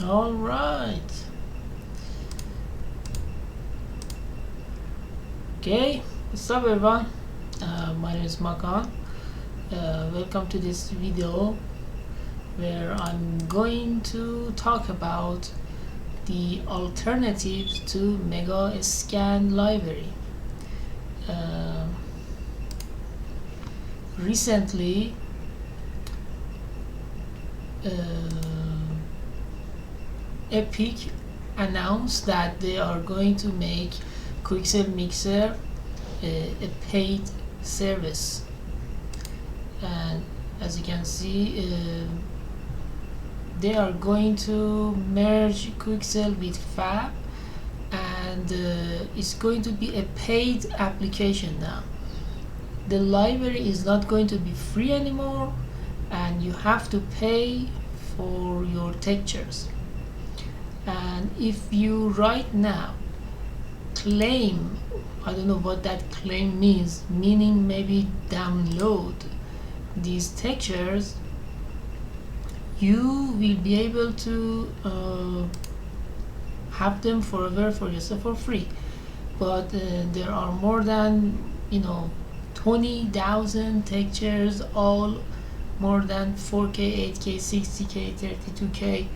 All right. Okay, what's up everyone? My name is Makan. Welcome to this video where I'm going to talk about the alternatives to Megascans library. Recently, Epic announced that they are going to make Quixel Mixer a paid service, and as you can see, they are going to merge Quixel with Fab, and it's going to be a paid application now. The library is not going to be free anymore, and you have to pay for your textures. And if you right now claim, I don't know what that claim means, meaning maybe download these textures, you will be able to have them forever for yourself for free. But there are more than 20,000 textures, all more than 4K, 8K, 60K, 32K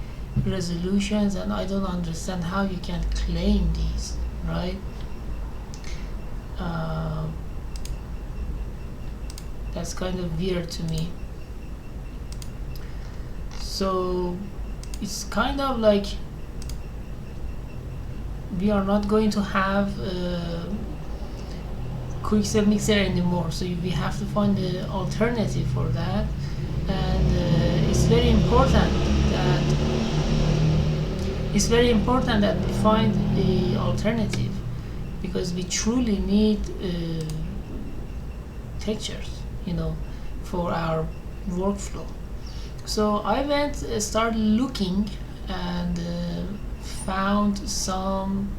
resolutions, and I don't understand how you can claim these, right? That's kind of weird to me. So it's kind of like we are not going to have Quixel Mixer anymore, so we have to find the alternative for that. And it's very important that we find the alternative, because we truly need textures, for our workflow. So I started looking and found some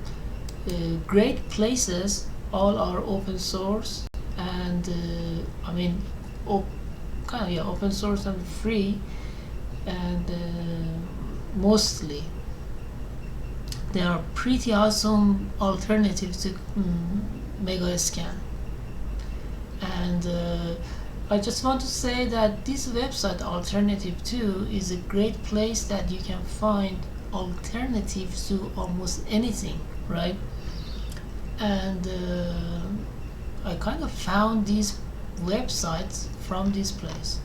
great places. All are open source, and open source and free, and mostly they are pretty awesome alternatives to Megascans. And I just want to say that this website Alternative 2 is a great place that you can find alternatives to almost anything, right? And I kind of found these websites from this place.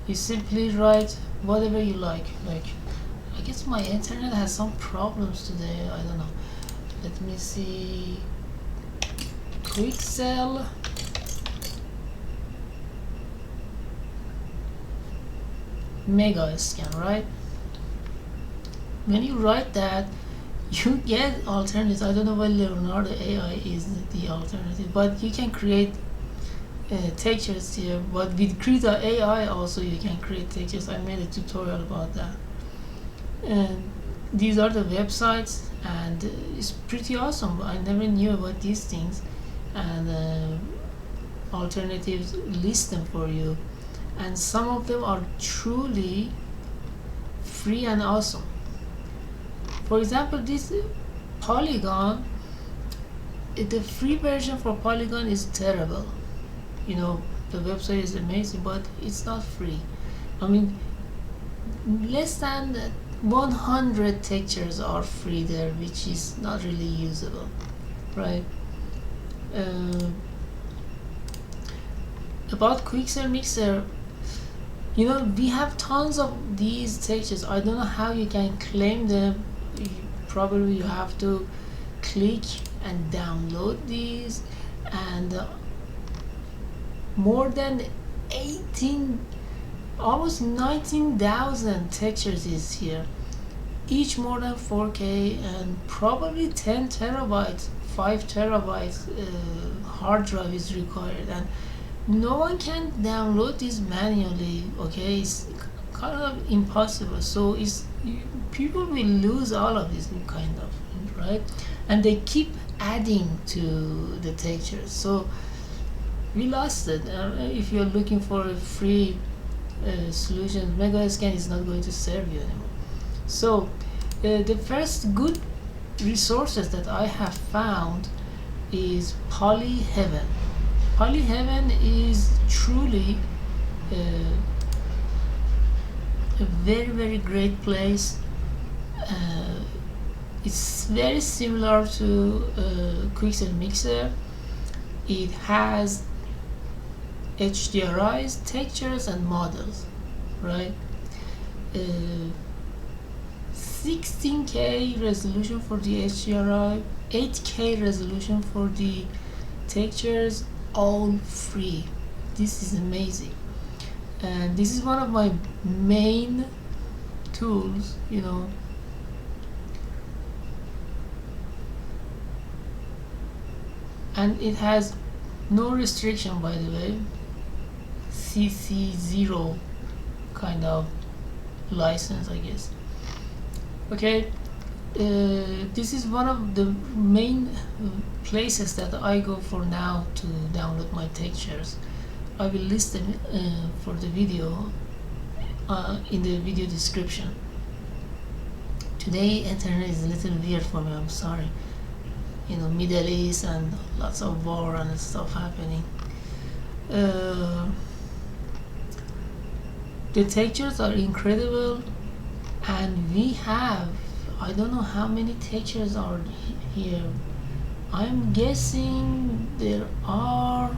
You simply write whatever you like. I guess my internet has some problems today, I don't know. Let me see. Quixel Megascans, right? When you write that, you get alternatives. I don't know why Leonardo AI is the alternative, but you can create textures here. But with Krita AI also you can create textures. I made a tutorial about that. And these are the websites, and it's pretty awesome. I never knew about these things, and alternatives list them for you, and some of them are truly free and awesome. For example, this Polygon, the free version for Polygon is terrible. The website is amazing, but it's not free. Less than 100 textures are free there, which is not really usable, right? About Quixel Mixer, we have tons of these textures. I don't know how you can claim them. Probably you have to click and download these, and more than 18, almost 19,000 textures is here, each more than 4K, and probably 10 terabytes, 5 terabytes hard drive is required, and no one can download this manually. Okay, it's kind of impossible. So people will lose all of this kind of, right? And they keep adding to the textures, so we lost it. If you're looking for a free solution, Megascans is not going to serve you anymore. So The first good resources that I have found is Polyheaven. Polyheaven is truly a very great place. It's very similar to Quixel Mixer. It has HDRIs, textures, and models, right? 16K resolution for the HDRI, 8K resolution for the textures, all free. This is amazing, and this is one of my main tools, you know. And it has no restriction, by the way, CC0 kind of license, I guess. Okay, this is one of the main places that I go for now to download my textures. I will list them for the video in the video description. Today internet is a little weird for me, I'm sorry. You know, Middle East and lots of war and stuff happening. The textures are incredible, and we have, I don't know how many textures are here. I'm guessing there are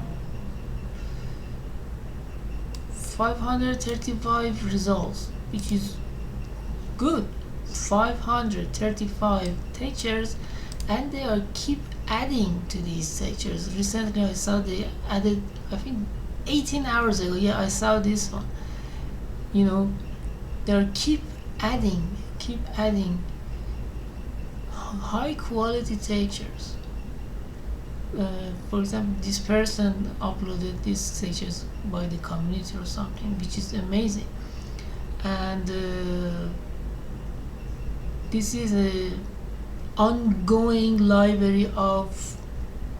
535 results, which is good. 535 textures, and they are keep adding to these textures. Recently I saw they added, I think 18 hours ago, yeah, I saw this one. You know, they're keep adding high quality textures. For example, this person uploaded these textures by the community or something, which is amazing. And this is a ongoing library of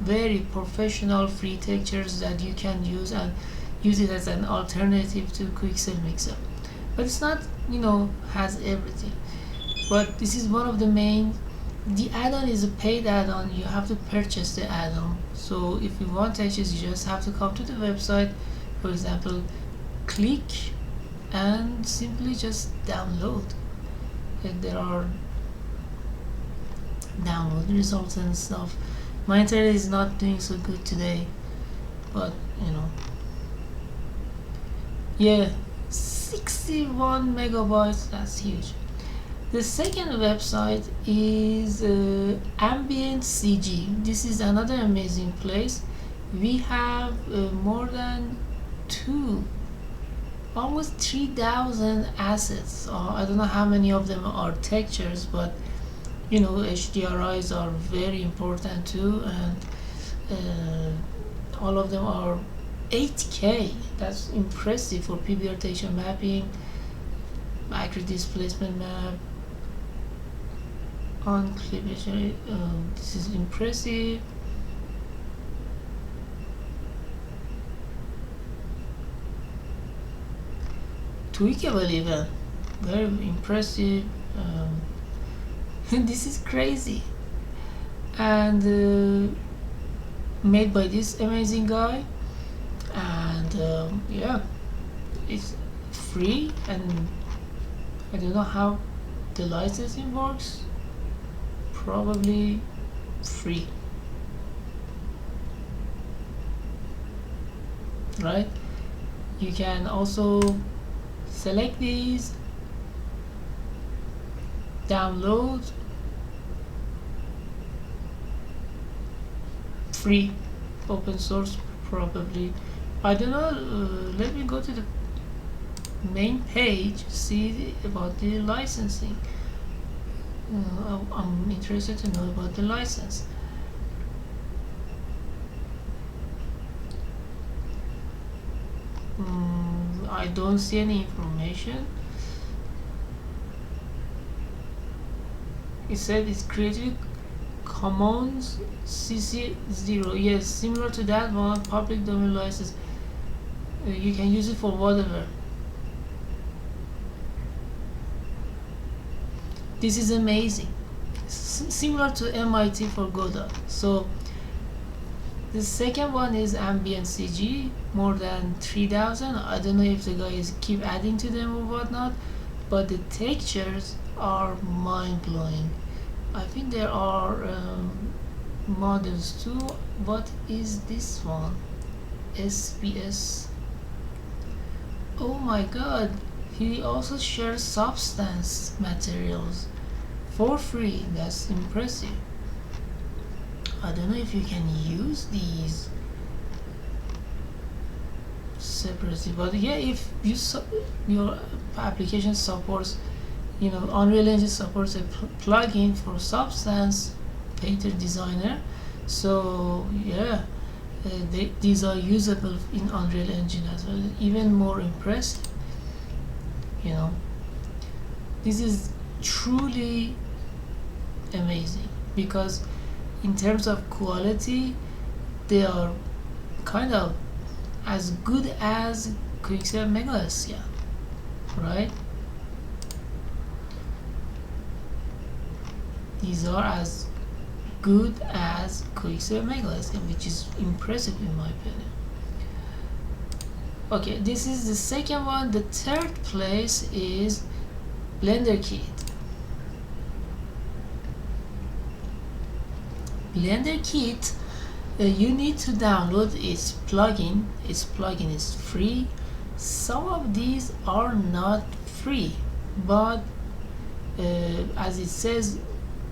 very professional free textures that you can use and use it as an alternative to Quixel Mixer. But it's not, you know, has everything. But this is one of the main. The add-on is a paid add-on. You have to purchase the add-on. So if you want textures, you just have to come to the website, for example, click and simply just download. And there are download results and stuff. My internet is not doing so good today, but you know, yeah, 61 megabytes, that's huge. The second website is Ambientcg. This is another amazing place. We have more than almost 3,000 assets. I don't know how many of them are textures, but you know, HDRIs are very important too, and all of them are 8K. That's impressive for PBR texture mapping, macro displacement map, on cleavage. This is impressive. Tweakable even, very impressive. This is crazy, and made by this amazing guy, and yeah, it's free, and I don't know how the licensing works. Probably free, right? You can also select these, download, free, open source probably. I don't know. Let me go to the main page, see about the licensing. I'm interested to know about the license. I don't see any information. It said it's Creative Commons CC0. Yes, similar to that one, public domain license. You can use it for whatever. This is amazing. Similar to MIT for Godot. So the second one is Ambientcg, more than 3000. I don't know if the guys keep adding to them or whatnot, but the textures are mind-blowing. I think there are models too. What is this one? SBS. Oh my god, he also shares substance materials for free. That's impressive. I don't know if you can use these separately, but yeah, if you your application supports, you know, Unreal Engine supports a plugin for Substance Painter Designer, so yeah, these are usable in Unreal Engine as well. Even more impressive, you know. This is truly amazing because in terms of quality they are kind of as good as Quixel Megascans, right? These are as good as Quixel Megascans, which is impressive in my opinion. Okay, this is the second one. The third place is Blenderkit. Blenderkit, you need to download its plugin. Its plugin is free. Some of these are not free, but as it says,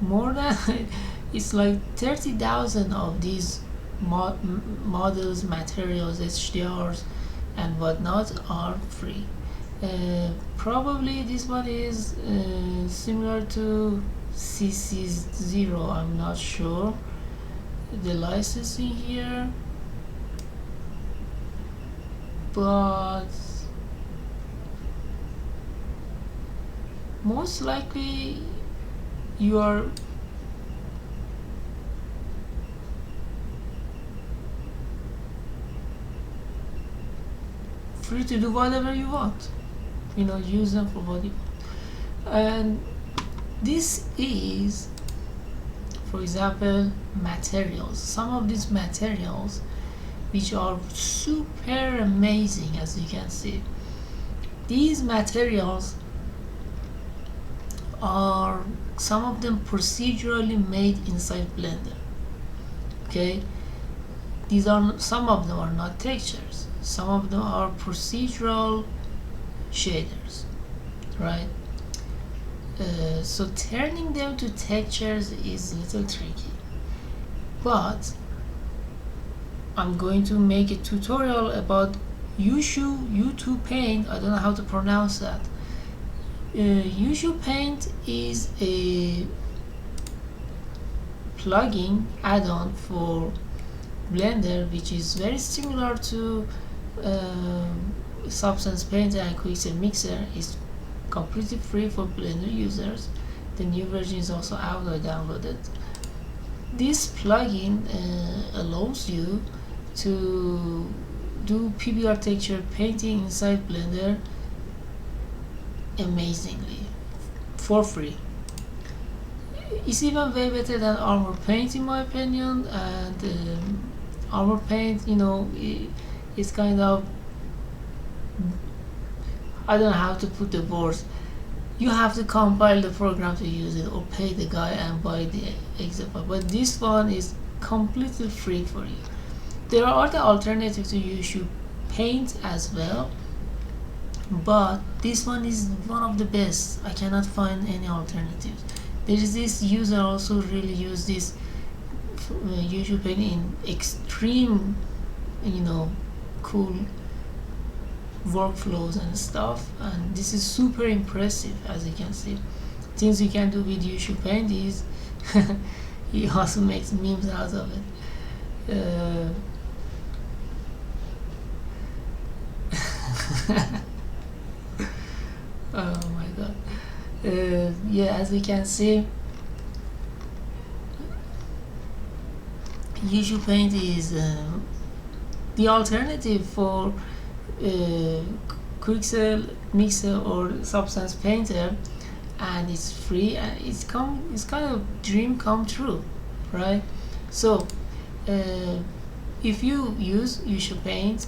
more than it's like 30,000 of these models, materials, HDRs and whatnot are free. Probably this one is similar to CC0. I'm not sure the licensing here, but most likely you are free to do whatever you want, you know, use them for what you want. And this is, for example, materials. Some of these materials which are super amazing, as you can see. These materials are some of them procedurally made inside Blender. Okay, these are, some of them are not textures, some of them are procedural shaders, right? So turning them to textures is a little tricky, but I'm going to make a tutorial about Ucupaint. I don't know how to pronounce that. Ucupaint is a plugin add-on for Blender, which is very similar to Substance Painter and Quixel Mixer. Is completely free for Blender users. The new version is also out. I downloaded. This plugin allows you to do PBR texture painting inside Blender amazingly for free. It's even way better than Armor Paint in my opinion. And Armor Paint, you know, it's kind of, I don't know how to put the words. You have to compile the program to use it, or pay the guy and buy the example. But this one is completely free for you. There are other alternatives to Ucupaint as well, but this one is one of the best. I cannot find any alternatives. There is this user also really use this Ucupaint in extreme, you know, cool workflows and stuff, and this is super impressive. As you can see, things you can do with Ucupaint is he also makes memes out of it. Oh my god. Yeah, as we can see, Ucupaint is the alternative for Quixel Mixer or Substance Painter, and it's free, and it's kind of dream come true, right? So if you use Ucupaint,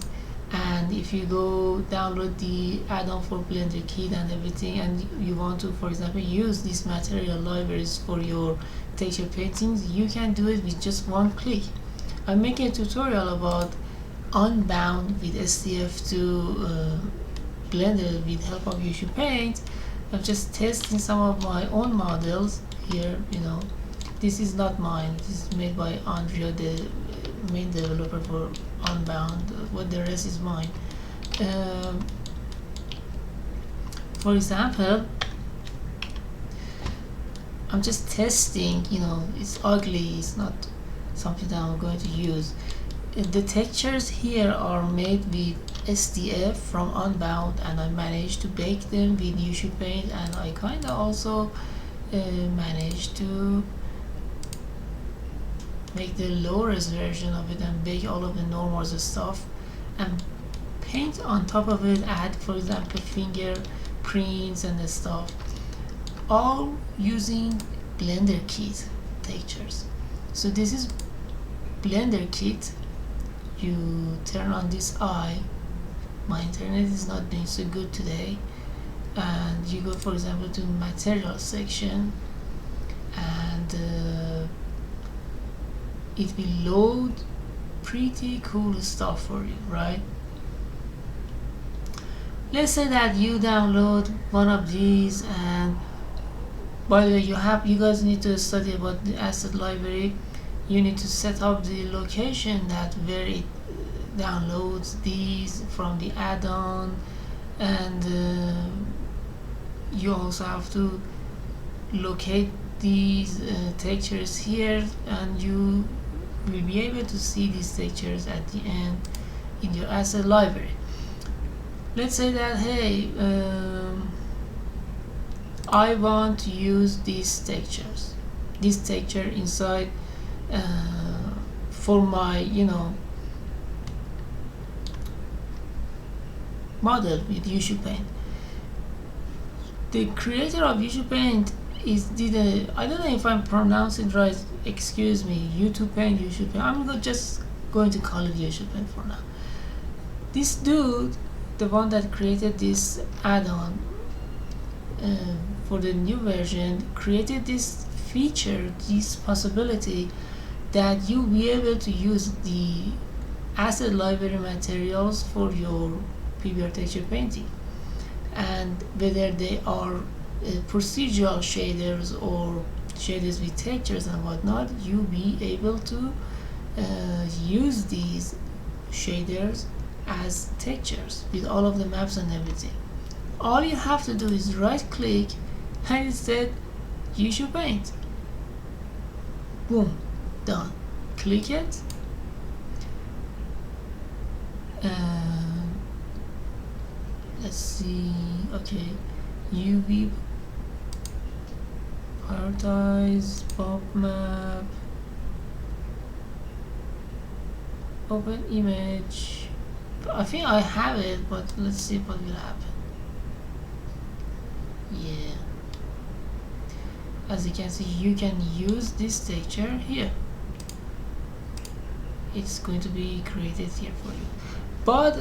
and if you go download the add-on for Blender Kit and everything, and you want to, for example, use these material libraries for your texture paintings, you can do it with just one click. I'm making a tutorial about Unbound with STF to Blender with help of Ucupaint. I'm just testing some of my own models here. This is not mine. This is made by Andrea, the main developer for Unbound. What the rest is mine. For example, I'm just testing. It's ugly. It's not something that I'm going to use. The textures here are made with SDF from Unbound, and I managed to bake them with Ucupaint, and I kind of also managed to make the lowest version of it and bake all of the normals and stuff and paint on top of it, add, for example, fingerprints and the stuff, all using Blender Kit textures. So this is Blender Kit. You turn on this eye. My internet is not doing so good today, and you go, for example, to material section, and it will load pretty cool stuff for you, right? Let's say that you download one of these, and by the way, you guys need to study about the asset library. You need to set up the location that where it downloads these from the add-on, and you also have to locate these textures here, and you will be able to see these textures at the end in your asset library. Let's say that, hey, I want to use these textures, this texture inside for my model with Ucupaint. The creator of Ucupaint I don't know if I'm pronouncing it right, excuse me, Ucupaint. I'm just going to call it Ucupaint for now. This dude, the one that created this add-on for the new version, created this feature, this possibility that you'll be able to use the asset library materials for your PBR texture painting, and whether they are procedural shaders or shaders with textures and whatnot, you'll be able to use these shaders as textures with all of the maps and everything. All you have to do is right click and it said Ucupaint. Boom, done. Click it. Let's see. Okay, UV prioritize pop map, open image. I think I have it, but let's see what will happen. Yeah, as you can see, you can use this texture here. It's going to be created here for you, but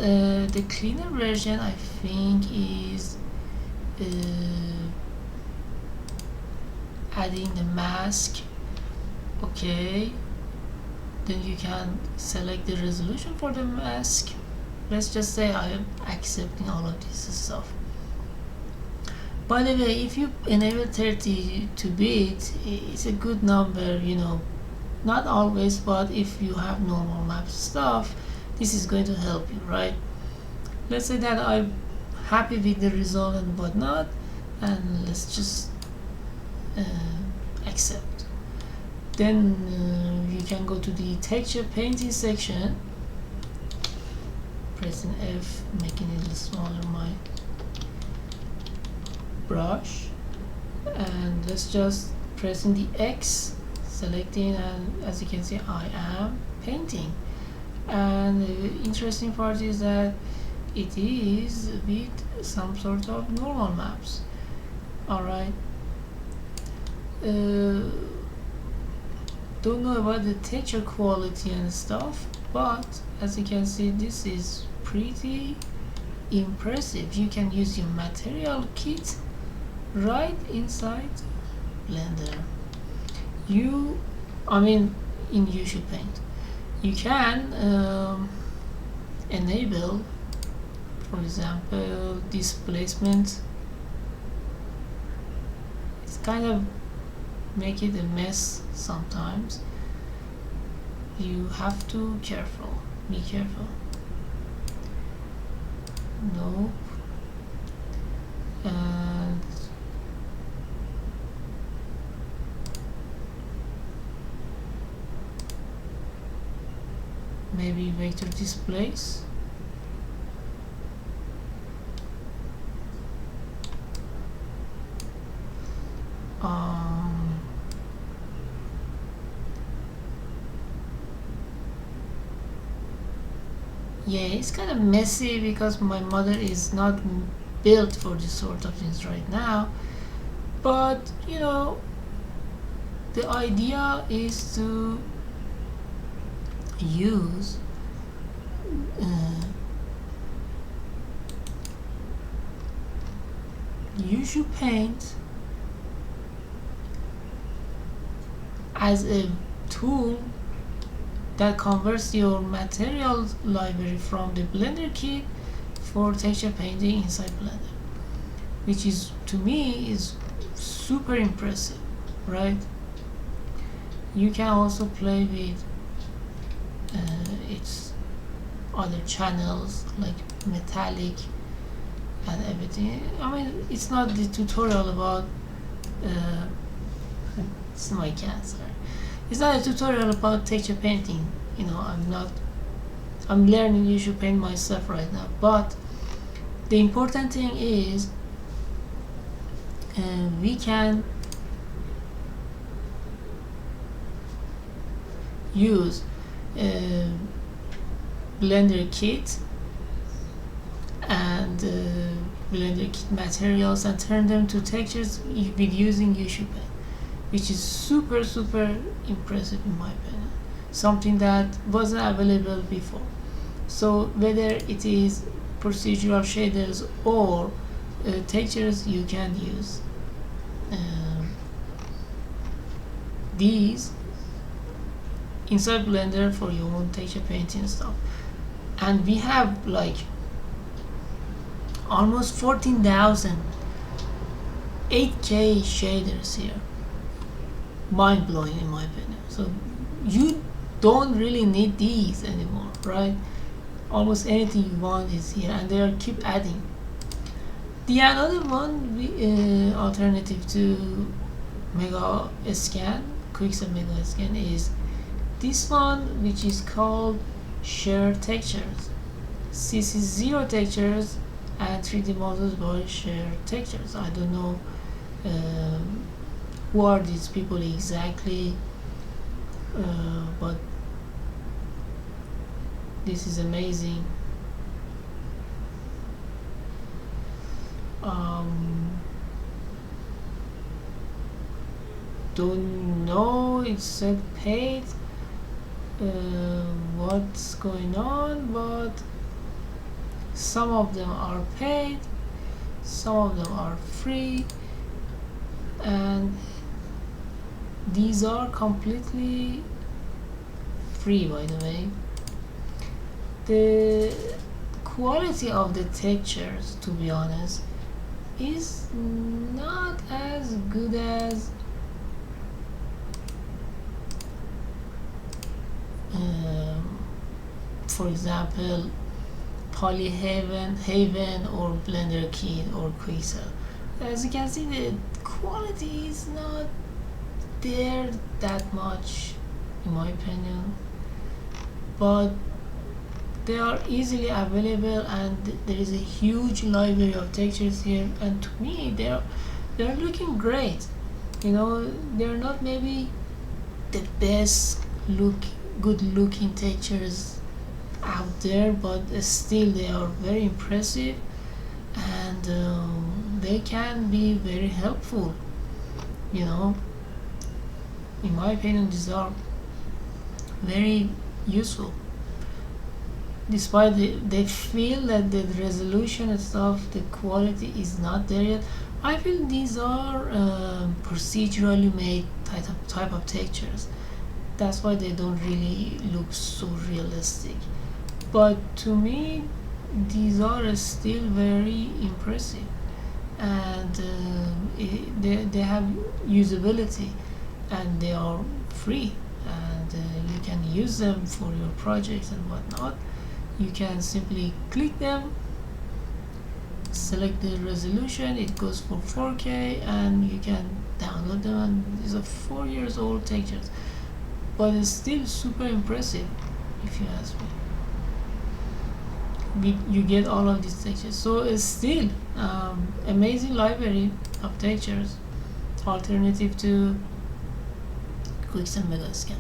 the cleaner version, I think, is adding the mask. Okay, then you can select the resolution for the mask. Let's just say I am accepting all of this stuff. By the way, if you enable 32-bit, it's a good number, not always, but if you have normal map stuff, this is going to help you, right? Let's say that I'm happy with the result and whatnot, and let's just accept. Then you can go to the texture painting section, pressing F, making it a little smaller my brush, and let's just pressing the X, selecting, and as you can see, I am painting. And the interesting part is that it is with some sort of normal maps. Alright, don't know about the texture quality and stuff, but as you can see, this is pretty impressive. You can use your material kit right inside Blender. In Ucupaint, you can enable, for example, displacement. It's kind of make it a mess sometimes. You have to be careful. Nope. And maybe vector displace. Yeah, it's kind of messy because my mother is not built for this sort of things right now, but you know, the idea is to use Ucupaint as a tool that converts your materials library from the Blender kit for texture painting inside Blender, which is, to me, is super impressive, right? You can also play with its other channels like metallic and everything. I mean, it's not the tutorial about it's my cat, sorry. It's not a tutorial about texture painting. You know, I'm learning Ucupaint myself right now, but the important thing is we can use Blender kit and Blender kit materials and turn them to textures with using Ucupaint, which is super impressive in my opinion, something that wasn't available before. So whether it is procedural shaders or textures, you can use these inside Blender for your own texture painting stuff. And we have like almost 14,000 8K shaders here. Mind-blowing in my opinion. So you don't really need these anymore, right? Almost anything you want is here, and they keep adding. The another one, alternative to Megascan, Quickset Megascan, is this one, which is called Sharetextures. CC0 textures and 3D models by Sharetextures. I don't know who are these people exactly, but this is amazing. Don't know, it said paid. What's going on, but some of them are paid, some of them are free, and these are completely free, by the way. The quality of the textures, to be honest, is not as good as for example Haven or Blender Kit or Quickset. As you can see, the quality is not there that much in my opinion, but they are easily available and there is a huge library of textures here, and to me they're looking great. You know, they're not maybe the best good looking textures out there, but still they are very impressive, and they can be very helpful, you know. in my opinion, these are very useful. Despite they feel that the resolution and stuff, the quality is not there yet, I feel these are procedurally made type of textures. That's why they don't really look so realistic. But to me, these are still very impressive, and they have usability, and they are free, and you can use them for your projects and whatnot. You can simply click them, select the resolution, it goes for 4K, and you can download them, and these are 4 years old textures, but it's still super impressive if you ask me. You get all of these textures, so it's still amazing library of textures, alternative to Quixel Megascan.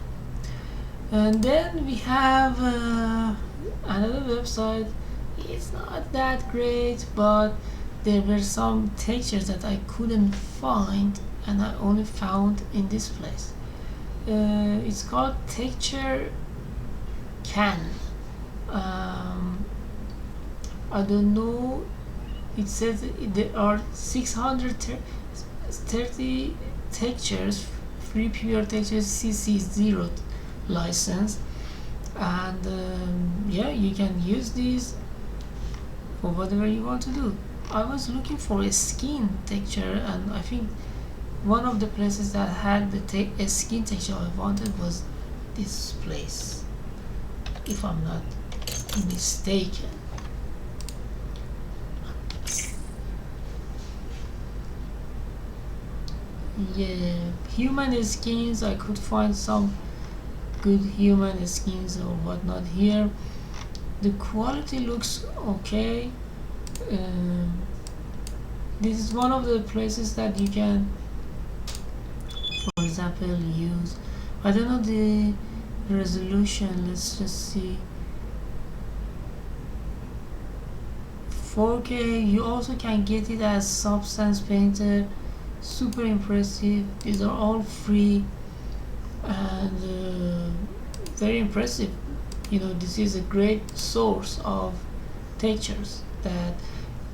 And then we have another website. It's not that great, but there were some textures that I couldn't find, and I only found in this place. It's called Texturecan. I don't know. It says there are 630 textures, free pure textures, CC0 license, and yeah, you can use these for whatever you want to do. I was looking for a skin texture, and I think one of the places that had the a skin texture I wanted was this place, if I'm not mistaken. Yeah, human skins, I could find some good human skins or whatnot here. The quality looks okay. This is one of the places that you can, for example, use, I don't know the resolution, let's just see, 4K. You also can get it as Substance Painter. Super impressive. These are all free, and very impressive. You know, this is a great source of textures. That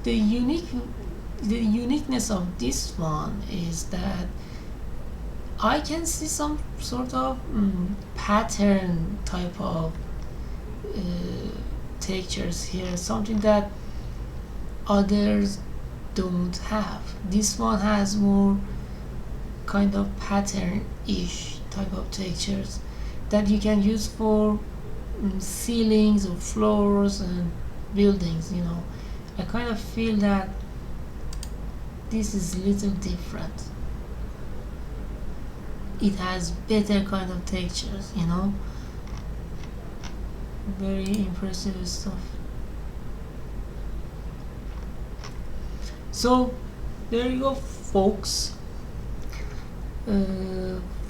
the uniqueness of this one is that I can see some sort of pattern type of textures here, something that others don't have. This one has more kind of pattern-ish type of textures that you can use for ceilings or floors and buildings. You know, I kind of feel that this is a little different. It has better kind of textures, you know. Very impressive stuff. So there you go, folks.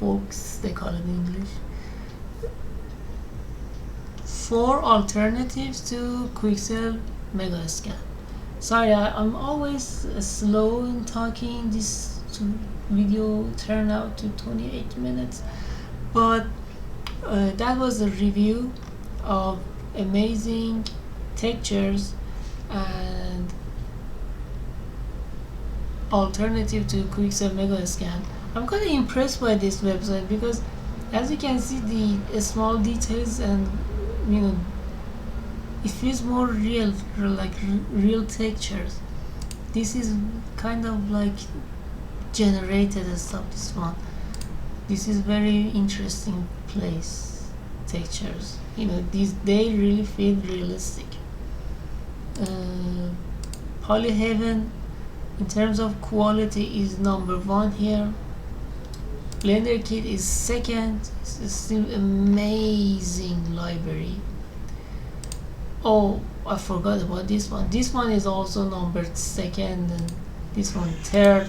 Folks, they call it in English. 4 alternatives to Quixel Megascan. Sorry, I'm always slow in talking. This video turned out to 28 minutes, but that was a review of amazing textures and alternative to Quixel Megascan. I'm kind of impressed by this website because, as you can see, the small details, and you know, it feels more real, like real textures. This is kind of like generated and stuff. This is very interesting place. Textures, you know, they really feel realistic. Polyhaven, in terms of quality, is number 1 here. Blender Kit is second. It's still amazing library. Oh, I forgot about this one. This one is also numbered 2nd, and this one 3rd.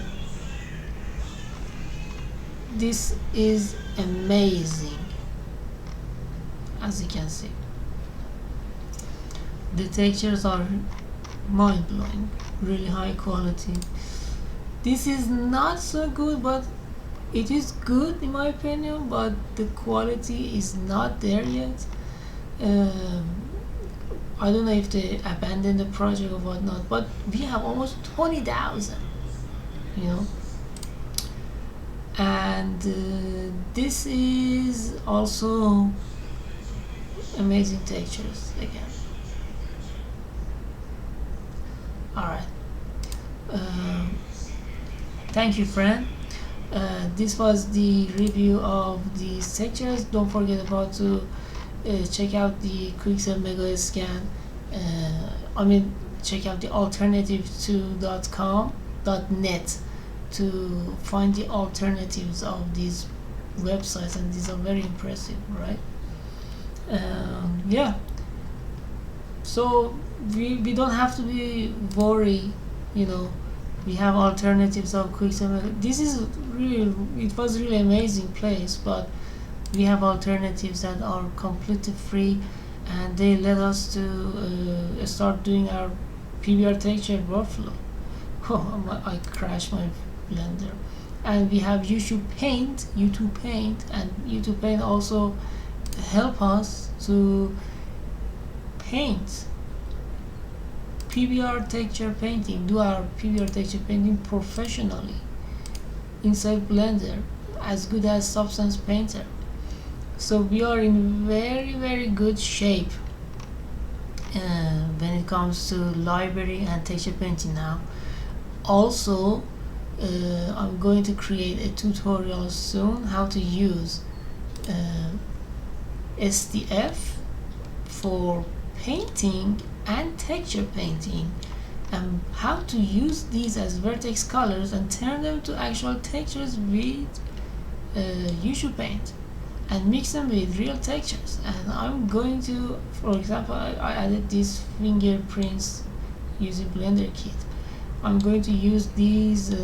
This is amazing, as you can see. The textures are mind-blowing, really high quality. This is not so good, but It is good in my opinion, but the quality is not there yet. um, I don't know if they abandoned the project or whatnot, but we have almost 20,000, you know. And this is also amazing textures again. All right. Um, Thank you, friend. This was the review of the textures. Don't forget about to check out the Quixel Megascan. I mean, check out the alternative2.com.net to find the alternatives of these websites, and these are very impressive, right? Yeah. So we don't have to be worried, you know. We have alternatives of Quicksilver. This is really, it was really amazing place, but we have alternatives that are completely free, and they let us to start doing our PBR texture workflow. Oh, I crashed my Blender. And we have Ucupaint, and Ucupaint also help us to paint PBR texture painting, do our PBR texture painting professionally inside Blender, as good as Substance Painter. So we are in very good shape when it comes to library and texture painting now. Also, I'm going to create a tutorial soon how to use SDF for painting and texture painting, and how to use these as vertex colors and turn them to actual textures with Ucupaint and mix them with real textures. And I'm going to, for example, I added these fingerprints using Blender Kit. I'm going to use these,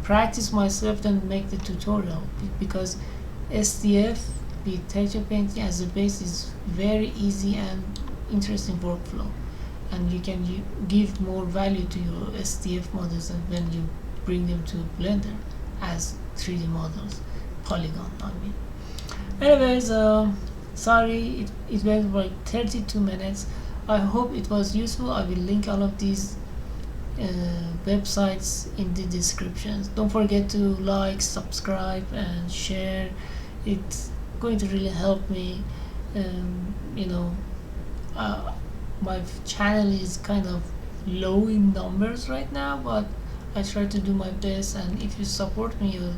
practice myself, and make the tutorial, because SDF with texture painting as a base is very easy and interesting workflow, and you can give more value to your SDF models and when you bring them to Blender as 3D models, polygon, I mean. Anyways, sorry, it went like 32 minutes. I hope it was useful. I will link all of these websites in the descriptions. Don't forget to like, subscribe, and share. It's going to really help me. You know, my channel is kind of low in numbers right now, but I try to do my best, and if you support me, your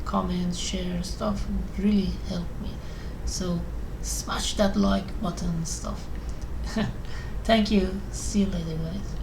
comments, share stuff really help me. So smash that like button and stuff. Thank you. See you later, guys.